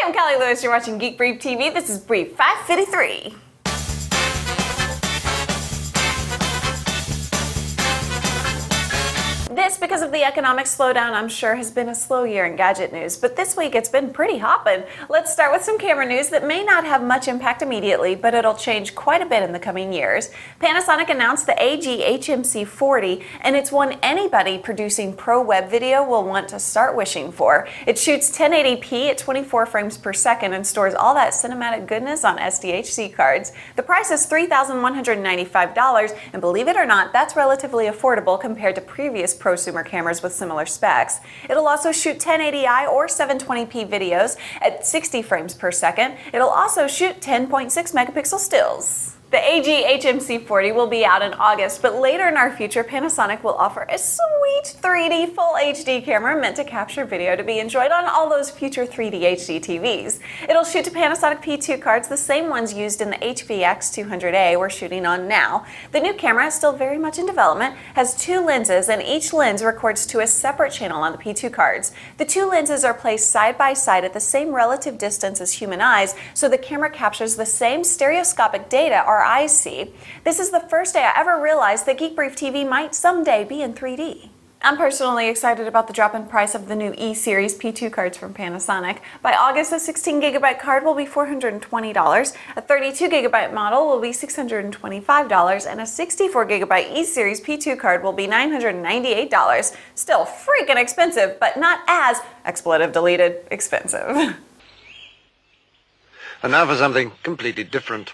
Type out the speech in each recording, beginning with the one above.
I'm Callie Lewis. You're watching Geek Brief TV. This is Brief 553. This, because of the economic slowdown, I'm sure has been a slow year in gadget news, but this week it's been pretty hoppin'. Let's start with some camera news that may not have much impact immediately, but it'll change quite a bit in the coming years. Panasonic announced the AG HMC 40, and it's one anybody producing pro web video will want to start wishing for. It shoots 1080p at 24 frames per second and stores all that cinematic goodness on SDHC cards. The price is $3,195, and believe it or not, that's relatively affordable compared to previous prosumer cameras with similar specs. It'll also shoot 1080i or 720p videos at 60 frames per second. It'll also shoot 10.6 megapixel stills. The AG HMC 40 will be out in August, but later in our future, Panasonic will offer a sweet 3D Full HD camera meant to capture video to be enjoyed on all those future 3D HD TVs. It'll shoot to Panasonic P2 cards, the same ones used in the HVX200A we're shooting on now. The new camera is still very much in development, has two lenses, and each lens records to a separate channel on the P2 cards. The two lenses are placed side by side at the same relative distance as human eyes, so the camera captures the same stereoscopic data our eyes see. This is the first day I ever realized that Geek Brief TV might someday be in 3D. I'm personally excited about the drop in price of the new E-Series P2 cards from Panasonic. By August, a 16GB card will be $420, a 32GB model will be $625, and a 64GB E-Series P2 card will be $998. Still freaking expensive, but not as, expletive deleted, expensive. And now for something completely different.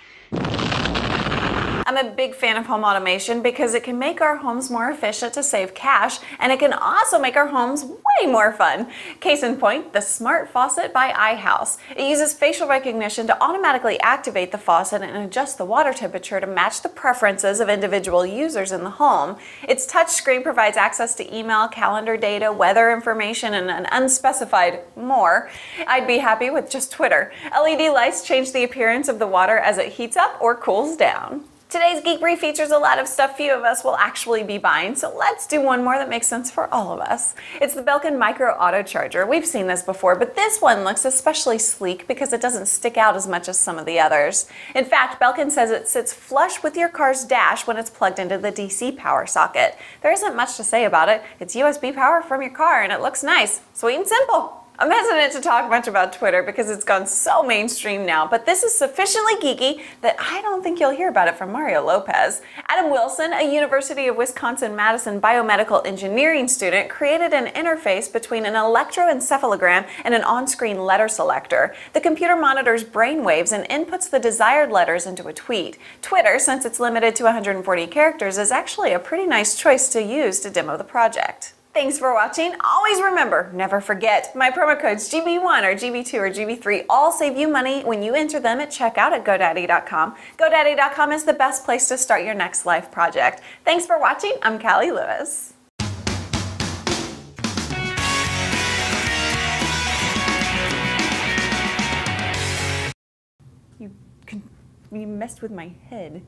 I'm a big fan of home automation because it can make our homes more efficient to save cash, and it can also make our homes way more fun. Case in point, the Smart Faucet by iHouse. It uses facial recognition to automatically activate the faucet and adjust the water temperature to match the preferences of individual users in the home. Its touchscreen provides access to email, calendar data, weather information, and an unspecified more. I'd be happy with just Twitter. LED lights change the appearance of the water as it heats up or cools down. Today's Geek Brief features a lot of stuff few of us will actually be buying, so let's do one more that makes sense for all of us. It's the Belkin Micro Auto Charger. We've seen this before, but this one looks especially sleek because it doesn't stick out as much as some of the others. In fact, Belkin says it sits flush with your car's dash when it's plugged into the DC power socket. There isn't much to say about it. It's USB power from your car and it looks nice. Sweet and simple. I'm hesitant to talk much about Twitter because it's gone so mainstream now, but this is sufficiently geeky that I don't think you'll hear about it from Mario Lopez. Adam Wilson, a University of Wisconsin-Madison biomedical engineering student, created an interface between an electroencephalogram and an on-screen letter selector. The computer monitors brain waves and inputs the desired letters into a tweet. Twitter, since it's limited to 140 characters, is actually a pretty nice choice to use to demo the project. Thanks for watching. Always remember, never forget, my promo codes GB1 or GB2 or GB3 all save you money when you enter them at checkout at GoDaddy.com. GoDaddy.com is the best place to start your next life project. Thanks for watching. I'm Callie Lewis. You messed with my head.